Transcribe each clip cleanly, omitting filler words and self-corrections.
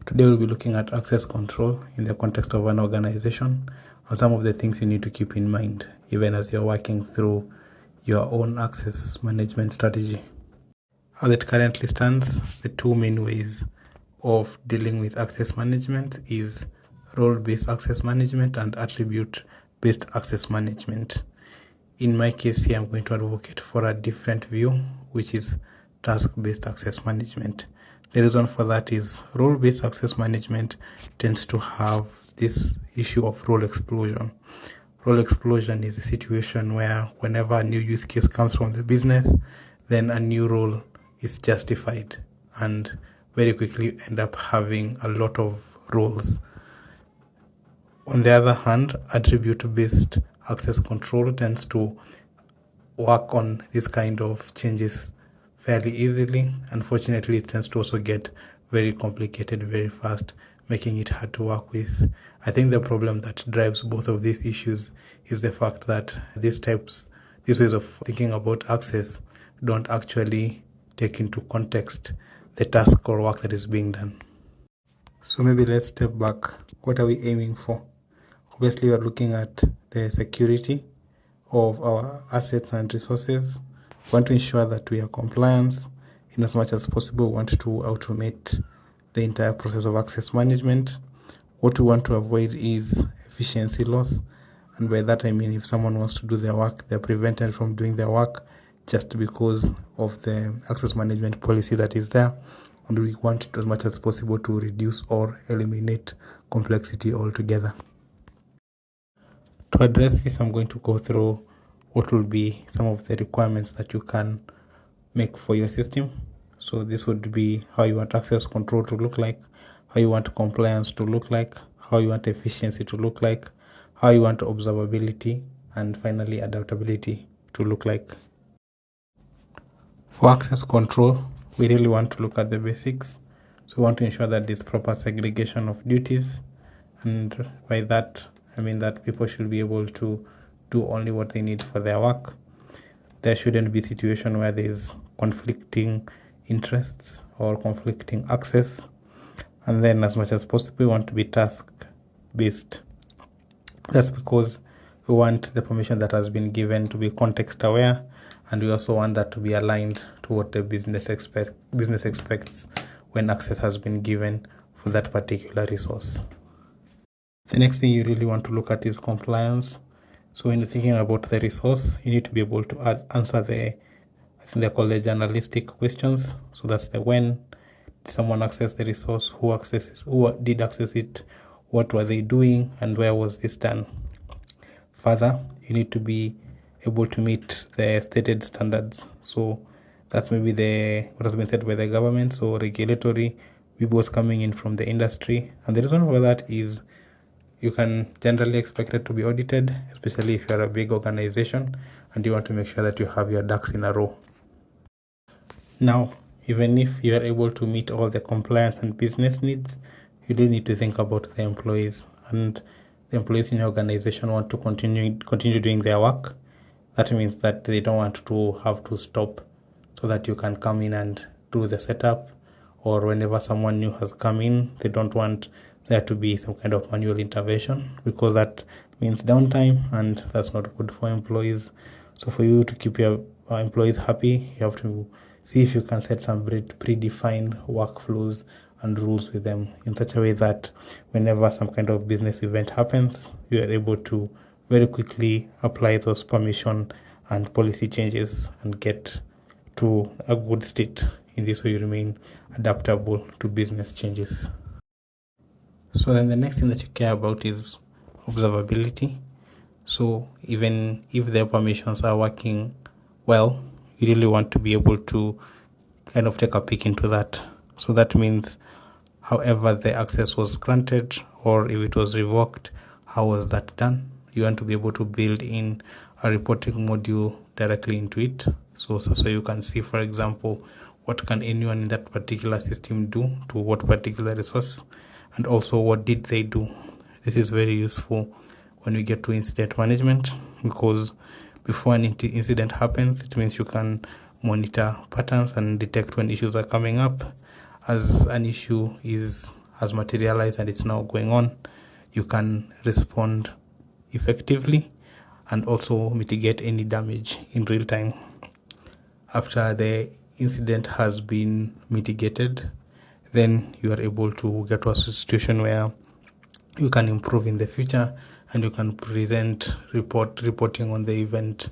Today we'll be looking at access control in the context of an organization and some of the things you need to keep in mind even as you're working through your own access management strategy. As it currently stands, the two main ways of dealing with access management is role-based access management and attribute-based access management. In my case here, I'm going to advocate for a different view, which is task-based access management. The reason for that is role-based access management tends to have this issue of role explosion. Role explosion is a situation where whenever a new use case comes from the business, then a new role is justified, and very quickly you end up having a lot of roles. On the other hand, attribute-based access control tends to work on this kind of changes fairly easily. Unfortunately, it tends to also get very complicated very fast, making it hard to work with. I think the problem that drives both of these issues is the fact that these ways of thinking about access don't actually take into context the task or work that is being done. So maybe let's step back. What are we aiming for? Obviously, we're looking at the security of our assets and resources. We want to ensure that we are compliant in as much as possible. We want to automate the entire process of access management. What we want to avoid is efficiency loss. And by that I mean if someone wants to do their work, they're prevented from doing their work just because of the access management policy that is there. And we want as much as possible to reduce or eliminate complexity altogether. To address this, I'm going to go through what will be some of the requirements that you can make for your system. So this would be how you want access control to look like, how you want compliance to look like, how you want efficiency to look like, how you want observability, and finally adaptability to look like. For access control, we really want to look at the basics. So we want to ensure that there's proper segregation of duties, and by that I mean that people should be able to do only what they need for their work. There shouldn't be a situation where there's conflicting interests or conflicting access. And then as much as possible, we want to be task-based. That's because we want the permission that has been given to be context-aware, and we also want that to be aligned to what the business expects when access has been given for that particular resource. The next thing you really want to look at is compliance. So when you're thinking about the resource, you need to be able to answer I think they're called the journalistic questions. So that's the when did someone access the resource, who did access it, what were they doing, and where was this done. Further, you need to be able to meet the stated standards. So that's maybe what has been said by the government, so regulatory people coming in from the industry. And the reason for that is you can generally expect it to be audited, especially if you're a big organization and you want to make sure that you have your ducks in a row. Now, even if you are able to meet all the compliance and business needs, you do need to think about the employees, and the employees in your organization want to continue doing their work. That means that they don't want to have to stop so that you can come in and do the setup, or whenever someone new has come in, they don't want there to be some kind of manual intervention, because that means downtime, and that's not good for employees. So for you to keep your employees happy, you have to see if you can set some predefined workflows and rules with them in such a way that whenever some kind of business event happens, you are able to very quickly apply those permission and policy changes and get to a good state. In this way, you remain adaptable to business changes. So then the next thing that you care about is observability. So even if their permissions are working well, you really want to be able to kind of take a peek into that. So that means however the access was granted, or if it was revoked, how was that done? You want to be able to build in a reporting module directly into it. So you can see, for example, what can anyone in that particular system do to what particular resource, and also what did they do. This is very useful when we get to incident management, because before an incident happens, it means you can monitor patterns and detect when issues are coming up. As an issue is has materialized and it's now going on, you can respond effectively and also mitigate any damage in real time. After the incident has been mitigated, then you are able to get to a situation where you can improve in the future and you can present reporting on the event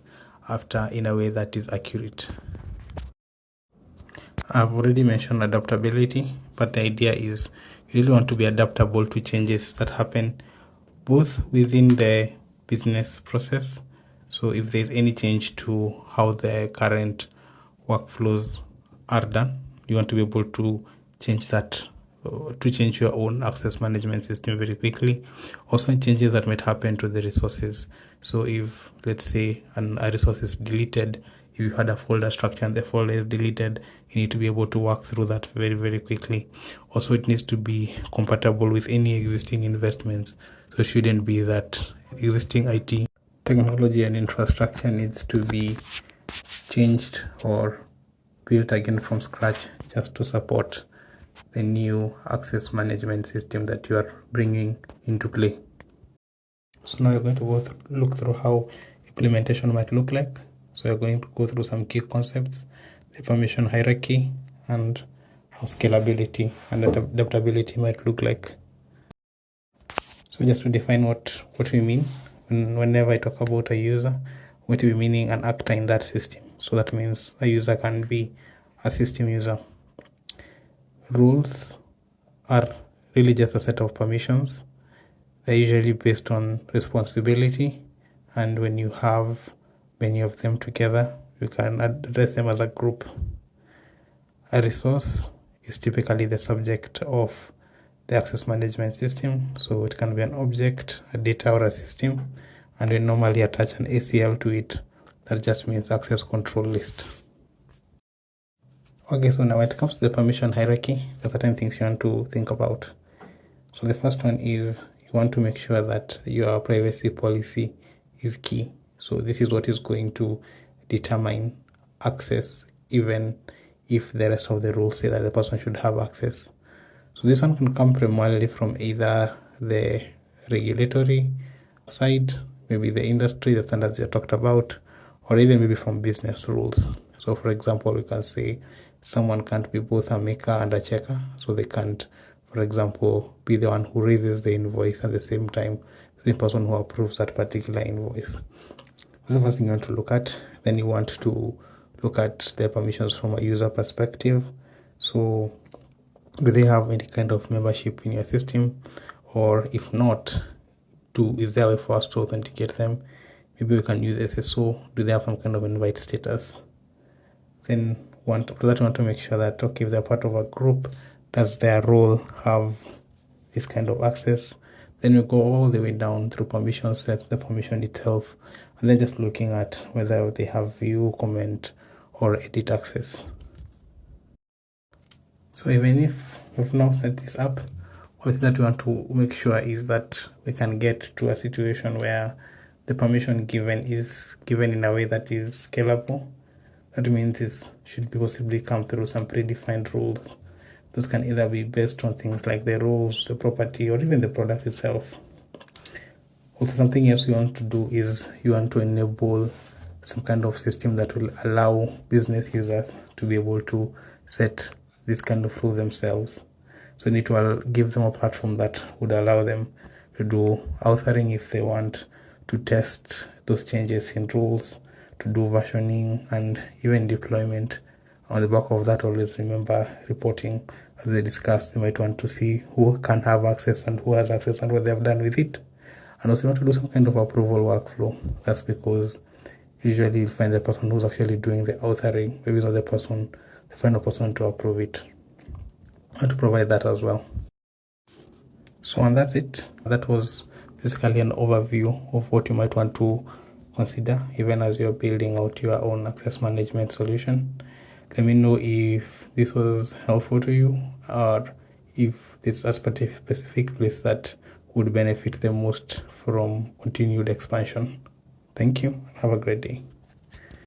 after in a way that is accurate. I've already mentioned adaptability, but the idea is you really want to be adaptable to changes that happen both within the business process. So if there's any change to how the current workflows are done, you want to be able to change that, to change your own access management system very quickly. Also changes that might happen to the resources. So if, let's say, a resource is deleted, if you had a folder structure and the folder is deleted, you need to be able to work through that very, very quickly. Also, it needs to be compatible with any existing investments. So it shouldn't be that existing IT technology and infrastructure needs to be changed or built again from scratch just to support the new access management system that you are bringing into play. So now you're going to look through how implementation might look like. So you're going to go through some key concepts, the permission hierarchy, and how scalability and adaptability might look like. So just to define what we mean, whenever I talk about a user, what we meaning an actor in that system. So that means a user can be a system user. Rules are really just a set of permissions. They're usually based on responsibility, and when you have many of them together, you can address them as a group. A resource is typically the subject of the access management system, so it can be an object, a data, or a system, and we normally attach an ACL to it. That just means access control list. Okay, so now when it comes to the permission hierarchy, there are certain things you want to think about. So the first one is you want to make sure that your privacy policy is key. So this is what is going to determine access, even if the rest of the rules say that the person should have access. So this one can come primarily from either the regulatory side, maybe the industry, the standards you talked about, or even maybe from business rules. So for example, we can say someone can't be both a maker and a checker. So they can't, for example, be the one who raises the invoice at the same time the person who approves that particular invoice. That's the first thing you want to look at. Then you want to look at the permissions from a user perspective. So do they have any kind of membership in your system? Or if not, is there a way for us to authenticate them? Maybe we can use SSO. Do they have some kind of invite status? Then we want to make sure that, okay, if they're part of a group, does their role have this kind of access? Then we go all the way down through permission sets, the permission itself, and then just looking at whether they have view, comment, or edit access. So even if we've now set this up, what that we want to make sure is that we can get to a situation where the permission given is given in a way that is scalable. That means it should possibly come through some predefined rules. Those can either be based on things like the rules, the property, or even the product itself. Also, something else you want to do is you want to enable some kind of system that will allow business users to be able to set this kind of rules themselves. So you need to give them a platform that would allow them to do authoring if they want, to test those changes in rules, to do versioning, and even deployment. On the back of that, always remember reporting. As we discussed, they might want to see who can have access and who has access and what they have done with it. And also you want to do some kind of approval workflow. That's because usually you'll find the person who's actually doing the authoring, maybe not the final person to approve it, and to provide that as well. So, and that's it. That was basically an overview of what you might want to consider even as you're building out your own access management solution. Let me know if this was helpful to you, or if there's a specific place that would benefit the most from continued expansion. Thank you. Have a great day.